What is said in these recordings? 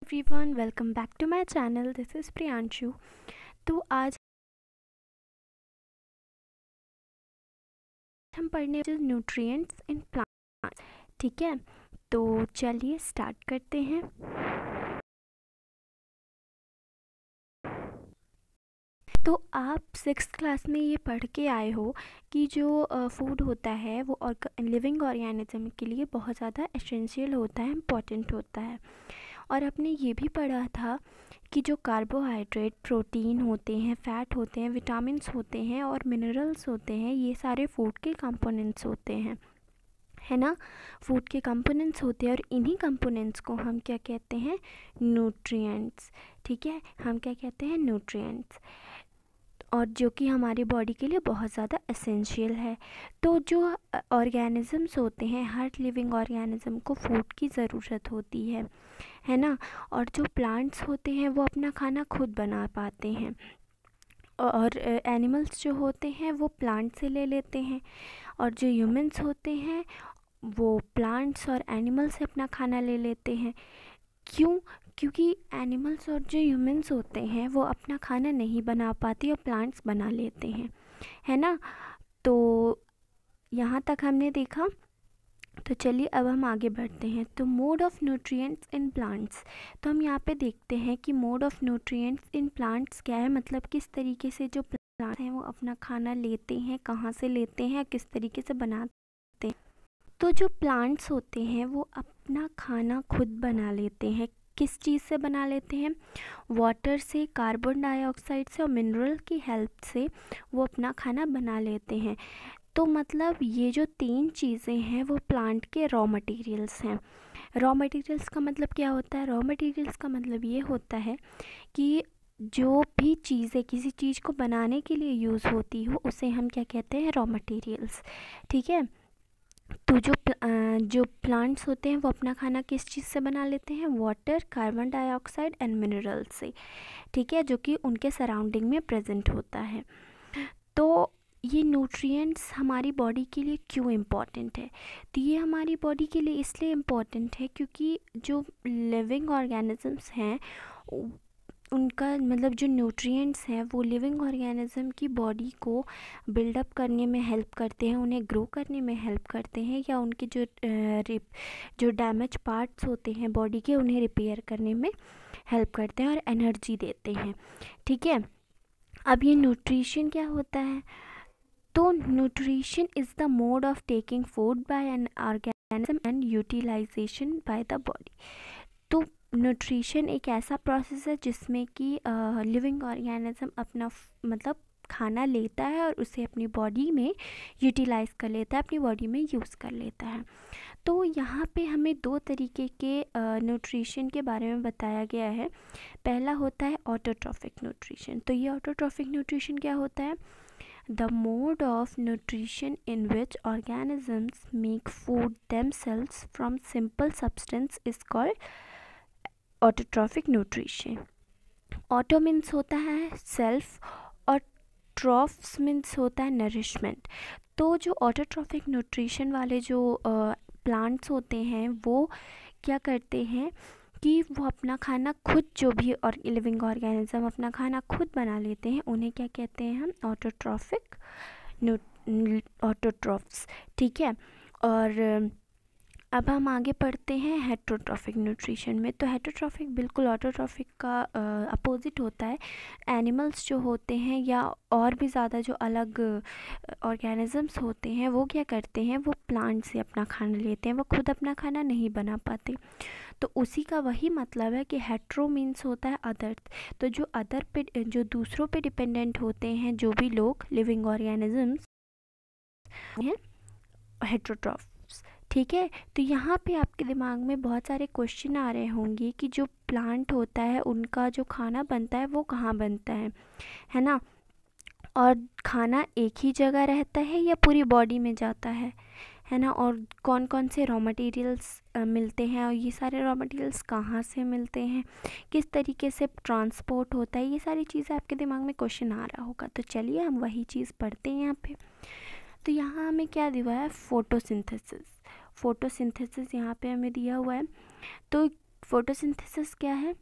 Everyone, welcome back to my channel. This is Priyanshu. तो आज हम पढ़ने न्यूट्रिएंट्स इन प्लांट्स। ठीक है, तो चलिए स्टार्ट करते हैं। तो आप सिक्स्थ क्लास में ये पढ़ के आए हो कि जो फूड होता है वो लिविंग ऑर्गेनिज्म के लिए बहुत ज़्यादा एसेंशियल होता है, इम्पॉर्टेंट होता है। और आपने ये भी पढ़ा था कि जो कार्बोहाइड्रेट, प्रोटीन होते हैं, फ़ैट होते हैं, विटामिन्स होते हैं और मिनरल्स होते हैं, ये सारे फूड के कंपोनेंट्स होते हैं, है ना। फूड के कंपोनेंट्स होते हैं और इन्हीं कंपोनेंट्स को हम क्या कहते हैं? न्यूट्रिएंट्स। ठीक है, हम क्या कहते हैं? न्यूट्रिएंट्स। और जो कि हमारी बॉडी के लिए बहुत ज़्यादा एसेंशियल है। तो जो ऑर्गेनिज़म्स होते हैं, हर लिविंग ऑर्गेनिज़म को फूड की ज़रूरत होती है ना। और जो प्लांट्स होते हैं वो अपना खाना खुद बना पाते हैं, और एनिमल्स जो होते हैं वो प्लांट से ले लेते हैं, और जो ह्यूमंस होते हैं वो प्लांट्स और एनिमल्स से अपना खाना ले लेते हैं। क्यों? क्योंकि एनिमल्स और जो ह्यूमंस होते हैं वो अपना खाना नहीं बना पाते और प्लांट्स बना लेते हैं, है ना। तो यहाँ तक हमने देखा। तो चलिए अब हम आगे बढ़ते हैं। तो mode of nutrients in plants. तो हम यहाँ पे देखते हैं कि mode of nutrients in plants क्या है, मतलब किस तरीके से जो प्लांट्स हैं वो अपना खाना लेते हैं, कहाँ से लेते हैं, किस तरीके से बनाते हैं। तो जो प्लांट्स होते हैं वो अपना खाना खुद बना लेते हैं। किस चीज़ से बना लेते हैं? वाटर से, कार्बन डाइऑक्साइड से और मिनरल की हेल्प से वो अपना खाना बना लेते हैं। तो मतलब ये जो तीन चीज़ें हैं वो प्लांट के रॉ मटेरियल्स हैं। रॉ मटेरियल्स का मतलब क्या होता है? रॉ मटेरियल्स का मतलब ये होता है कि जो भी चीज़ें किसी चीज़ को बनाने के लिए यूज़ होती हो उसे हम क्या कहते हैं? Raw materials. ठीक है। तो जो प्लांट्स होते हैं वो अपना खाना किस चीज़ से बना लेते हैं? Water, carbon dioxide and mineral से। ठीक है, जो कि उनके सराउंडिंग में प्रेजेंट होता है। तो ये न्यूट्रिएंट्स हमारी बॉडी के लिए क्यों इम्पॉर्टेंट है? तो ये हमारी बॉडी के लिए इसलिए इम्पॉर्टेंट है क्योंकि जो लिविंग ऑर्गेनिजम्स हैं उनका मतलब जो न्यूट्रिएंट्स हैं वो लिविंग ऑर्गेनिज्म की बॉडी को बिल्डअप करने में हेल्प करते हैं, उन्हें ग्रो करने में हेल्प करते हैं, या उनके जो डैमेज पार्ट्स होते हैं बॉडी के उन्हें रिपेयर करने में हेल्प करते हैं और एनर्जी देते हैं। ठीक है। अब ये न्यूट्रिशन क्या होता है? तो nutrition is the mode of taking food by an organism and utilisation by the body. तो न्यूट्रिशन एक ऐसा प्रोसेस है जिसमें कि लिविंग ऑर्गेनिज्म अपना मतलब खाना लेता है और उसे अपनी बॉडी में यूटिलाइज़ कर लेता है, अपनी बॉडी में यूज़ कर लेता है। तो यहाँ पे हमें दो तरीके के न्यूट्रिशन के बारे में बताया गया है। पहला होता है ऑटोट्रॉफिक न्यूट्रिशन। तो ये ऑटोट्रॉफिक न्यूट्रिशन क्या होता है? The mode of nutrition in which organisms make food themselves from simple substance is called autotrophic nutrition. Auto means होता है सेल्फ और ट्रॉफ्स मीन्स होता है नरिशमेंट। तो जो ऑटोट्रॉफिक न्यूट्रिशन वाले जो प्लांट्स होते हैं वो क्या करते हैं कि वो अपना खाना खुद, जो भी और लिविंग ऑर्गेनिज्म अपना खाना खुद बना लेते हैं, उन्हें क्या कहते हैं हम? Autotrophic autotrophs. ठीक है। और अब हम आगे पढ़ते हैं हेट्रोट्रॉफिक न्यूट्रिशन में। तो हेट्रोट्रॉफिक बिल्कुल ऑटोट्रॉफिक का अपोजिट होता है। एनिमल्स जो होते हैं या और भी ज़्यादा जो अलग ऑर्गेनिजम्स होते हैं वो क्या करते हैं? वो प्लांट से अपना खाना लेते हैं, वो खुद अपना खाना नहीं बना पाते। तो उसी का वही मतलब है कि हेट्रो मीन्स होता है अदर। तो जो अदर पे, जो दूसरों पे डिपेंडेंट होते हैं, जो भी लोग लिविंग ऑर्गेनिजम्स हैं, हेट्रोट्रॉफ्स। ठीक है। तो यहाँ पे आपके दिमाग में बहुत सारे क्वेश्चन आ रहे होंगे कि जो प्लांट होता है उनका जो खाना बनता है वो कहाँ बनता है ना। और खाना एक ही जगह रहता है या पूरी बॉडी में जाता है ना। और कौन कौन से रॉ मटेरियल्स मिलते हैं और ये सारे रॉ मटेरियल्स कहाँ से मिलते हैं, किस तरीके से ट्रांसपोर्ट होता है, ये सारी चीज़ें आपके दिमाग में क्वेश्चन आ रहा होगा। तो चलिए हम वही चीज़ पढ़ते हैं यहाँ पे। तो यहाँ हमें क्या दिया हुआ है? फोटोसिंथेसिस। फोटोसिंथेसिस यहाँ पे हमें दिया हुआ है। तो फोटोसिंथेसिस क्या है?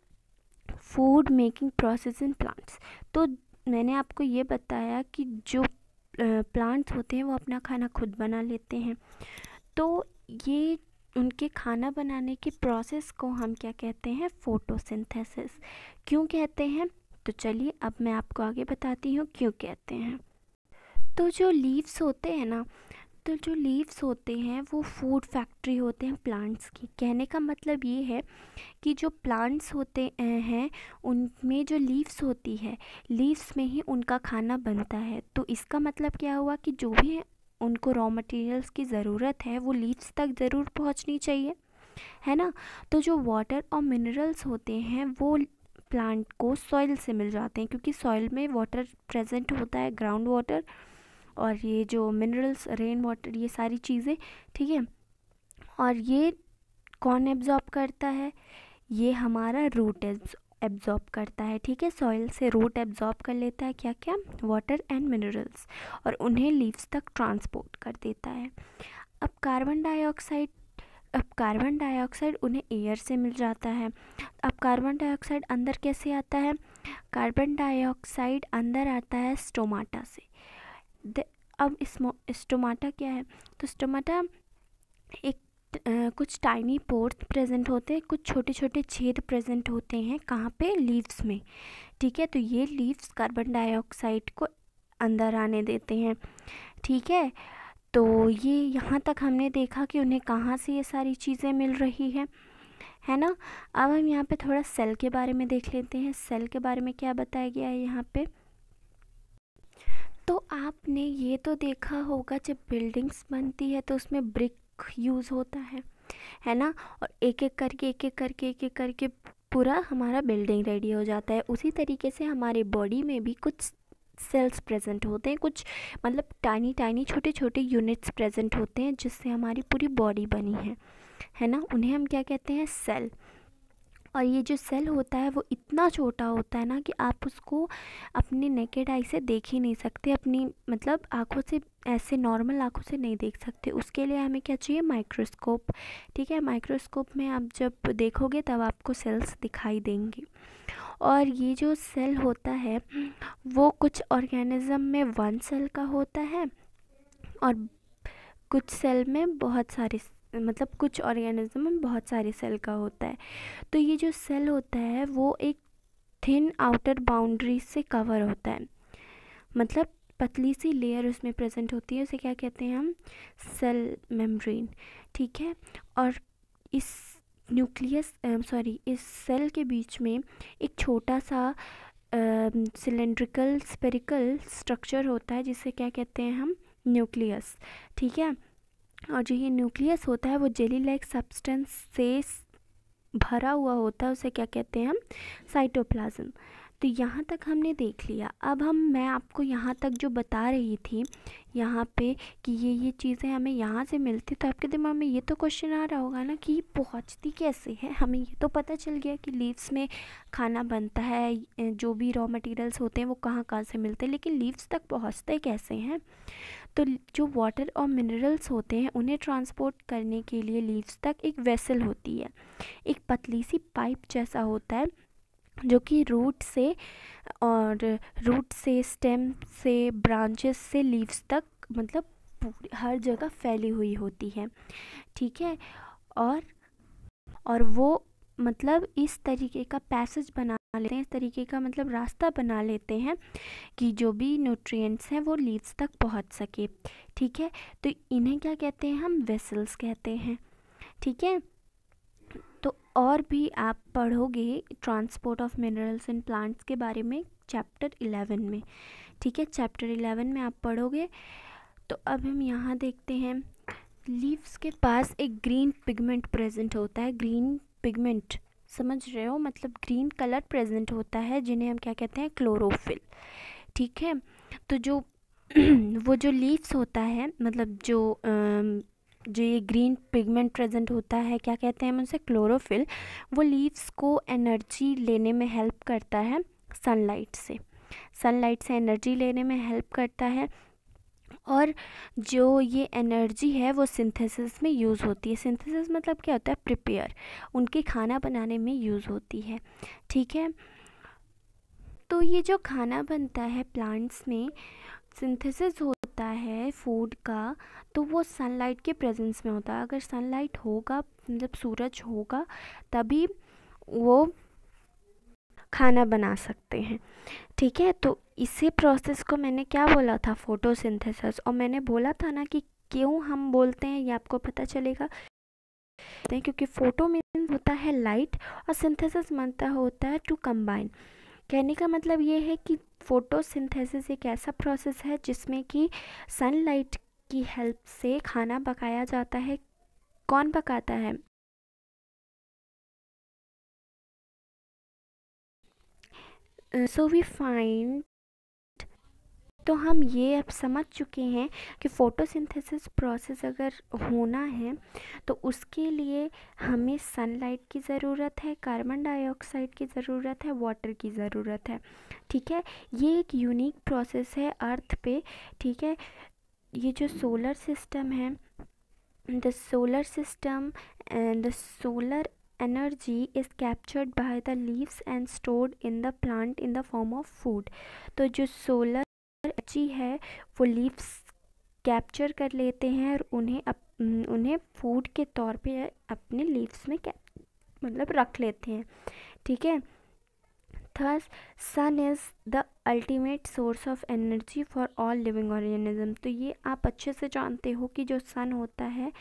Food making process in plants. तो मैंने आपको ये बताया कि जो प्लांट्स होते हैं वो अपना खाना खुद बना लेते हैं, तो ये उनके खाना बनाने के प्रोसेस को हम क्या कहते हैं? फोटोसिंथेसिस। क्यों कहते हैं? तो चलिए अब मैं आपको आगे बताती हूँ क्यों कहते हैं। तो जो लीव्स होते हैं ना, तो जो लीव्स होते हैं वो फूड फैक्ट्री होते हैं प्लांट्स की। कहने का मतलब ये है कि जो प्लांट्स होते हैं उनमें जो लीव्स होती है, लीव्स में ही उनका खाना बनता है। तो इसका मतलब क्या हुआ कि जो भी उनको रॉ मटेरियल्स की ज़रूरत है वो लीव्स तक ज़रूर पहुंचनी चाहिए, है ना। तो जो वाटर और मिनरल्स होते हैं वो प्लांट को सॉइल से मिल जाते हैं, क्योंकि सॉइल में वाटर प्रेजेंट होता है, ग्राउंड वाटर, और ये जो मिनरल्स, रेन वाटर, ये सारी चीज़ें, ठीक है। और ये कौन एब्जॉर्ब करता है? ये हमारा रूट एब्जॉर्ब करता है, ठीक है। सॉइल से रूट एब्जॉर्ब कर लेता है क्या क्या? वाटर एंड मिनरल्स, और उन्हें लीव्स तक ट्रांसपोर्ट कर देता है। अब कार्बन डाइऑक्साइड उन्हें एयर से मिल जाता है। अब कार्बन डाइऑक्साइड अंदर कैसे आता है? कार्बन डाइऑक्साइड अंदर आता है स्टोमाटा से। अब स्टोमाटा क्या है? तो स्टोमाटा एक कुछ टाइनी पोर्स प्रेजेंट होते हैं, कुछ छोटे छोटे छेद प्रेजेंट होते हैं, कहाँ पे? लीव्स में, ठीक है। तो ये लीव्स कार्बन डाइऑक्साइड को अंदर आने देते हैं, ठीक है। तो ये यहाँ तक हमने देखा कि उन्हें कहाँ से ये सारी चीज़ें मिल रही है ना। अब हम यहाँ पे थोड़ा सेल के बारे में देख लेते हैं। सेल के बारे में क्या बताया गया है यहाँ पे? तो आपने ये तो देखा होगा जब बिल्डिंग्स बनती है तो उसमें ब्रिक यूज़ होता है ना। और एक एक करके पूरा हमारा बिल्डिंग रेडी हो जाता है। उसी तरीके से हमारे बॉडी में भी कुछ सेल्स प्रेजेंट होते हैं, कुछ मतलब टाइनी छोटे छोटे यूनिट्स प्रेजेंट होते हैं जिससे हमारी पूरी बॉडी बनी है ना। उन्हें हम क्या कहते हैं? सेल। और ये जो सेल होता है वो इतना छोटा होता है ना कि आप उसको अपनी नेकेड आई से देख ही नहीं सकते, अपनी मतलब आँखों से, ऐसे नॉर्मल आँखों से नहीं देख सकते। उसके लिए हमें क्या चाहिए? माइक्रोस्कोप, ठीक है। माइक्रोस्कोप में आप जब देखोगे तब आपको सेल्स दिखाई देंगी। और ये जो सेल होता है वो कुछ ऑर्गेनिज्म में वन सेल का होता है, और कुछ सेल में बहुत सारे, मतलब कुछ ऑर्गेनिज्म में बहुत सारे सेल का होता है। तो ये जो सेल होता है वो एक थिन आउटर बाउंड्री से कवर होता है, मतलब पतली सी लेयर उसमें प्रेजेंट होती है, उसे क्या कहते हैं हम? सेल मेम्ब्रेन, ठीक है। और इस इस सेल के बीच में एक छोटा सा सिलेंड्रिकल स्पेरिकल स्ट्रक्चर होता है जिसे क्या कहते हैं हम? न्यूक्लियस, ठीक है। और जो ये न्यूक्लियस होता है वो जेली लाइक सब्सटेंस से भरा हुआ होता है, उसे क्या कहते हैं हम? साइटोप्लाज्म। तो यहाँ तक हमने देख लिया। अब मैं आपको यहाँ तक जो बता रही थी यहाँ पे कि ये चीज़ें हमें यहाँ से मिलती, तो आपके दिमाग में ये तो क्वेश्चन आ रहा होगा ना कि ये पहुँचती कैसे है? हमें ये तो पता चल गया कि लीव्स में खाना बनता है, जो भी रॉ मटेरियल्स होते हैं वो कहाँ कहाँ से मिलते हैं, लेकिन लीव्स तक पहुँचते कैसे हैं? तो जो वाटर और मिनरल्स होते हैं उन्हें ट्रांसपोर्ट करने के लिए लीव्स तक एक वेसल होती है, एक पतली सी पाइप जैसा होता है जो कि रूट से स्टेम से ब्रांचेस से लीव्स तक मतलब पूरी हर जगह फैली हुई होती है, ठीक है। और वो मतलब इस तरीके का पैसेज बना लेते हैं, इस तरीके का मतलब रास्ता बना लेते हैं कि जो भी न्यूट्रिएंट्स हैं वो लीव्स तक पहुंच सके, ठीक है। तो इन्हें क्या कहते हैं हम? वेसल्स कहते हैं, ठीक है। तो और भी आप पढ़ोगे transport of minerals in plants के बारे में चैप्टर 11 में, ठीक है। चैप्टर 11 में आप पढ़ोगे। तो अब हम यहाँ देखते हैं, लीव्स के पास एक ग्रीन पिगमेंट प्रेजेंट होता है। ग्रीन पिगमेंट समझ रहे हो? मतलब ग्रीन कलर प्रेजेंट होता है जिन्हें हम क्या कहते हैं? क्लोरोफिल, ठीक है। तो जो वो जो लीव्स होता है, मतलब जो ये ग्रीन पिगमेंट प्रेजेंट होता है, क्या कहते हैं हम उसे? क्लोरोफिल। वो लीव्स को एनर्जी लेने में हेल्प करता है, सनलाइट से एनर्जी लेने में हेल्प करता है। और जो ये एनर्जी है वो सिंथेसिस में यूज़ होती है। सिंथेसिस मतलब क्या होता है? प्रिपेयर, उनके खाना बनाने में यूज़ होती है। ठीक है, तो ये जो खाना बनता है प्लांट्स में, सिंथेसिस होता है फूड का, तो वो सनलाइट के प्रेजेंस में होता है। अगर सनलाइट होगा, मतलब सूरज होगा, तभी वो खाना बना सकते हैं। ठीक है, तो इसी प्रोसेस को मैंने क्या बोला था? फोटोसिंथेसिस। और मैंने बोला था ना कि क्यों हम बोलते हैं, ये आपको पता चलेगा क्योंकि फोटो मीन्स होता है लाइट और सिंथेसिस मतलब होता है टू कंबाइन। कहने का मतलब ये है कि फोटोसिंथेसिस एक ऐसा प्रोसेस है जिसमें कि सनलाइट की हेल्प से खाना पकाया जाता है। कौन पकाता है? सो वी फाइंड, तो हम ये अब समझ चुके हैं कि फ़ोटोसिंथेसिस प्रोसेस अगर होना है तो उसके लिए हमें सनलाइट की ज़रूरत है, कार्बन डाइऑक्साइड की ज़रूरत है, वाटर की ज़रूरत है। ठीक है, ये एक यूनिक प्रोसेस है अर्थ पे। ठीक है, ये जो सोलर सिस्टम है, the solar system and the solar energy is captured by the leaves and stored in the plant in the form of food। तो जो सोलर एनर्जी है वो लीव्स कैप्चर कर लेते हैं और उन्हें फूड के तौर पे अपने लीव्स में मतलब रख लेते हैं। ठीक है, thus sun is the ultimate source of energy for all living organism। तो ये आप अच्छे से जानते हो कि जो सन होता है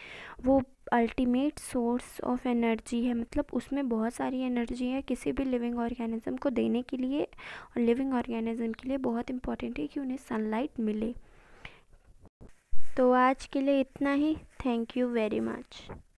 वो अल्टीमेट सोर्स ऑफ एनर्जी है, मतलब उसमें बहुत सारी एनर्जी है किसी भी लिविंग ऑर्गेनिज्म को देने के लिए। और लिविंग ऑर्गेनिज्म के लिए बहुत इम्पॉर्टेंट है कि उन्हें सनलाइट मिले। तो आज के लिए इतना ही। Thank you very much.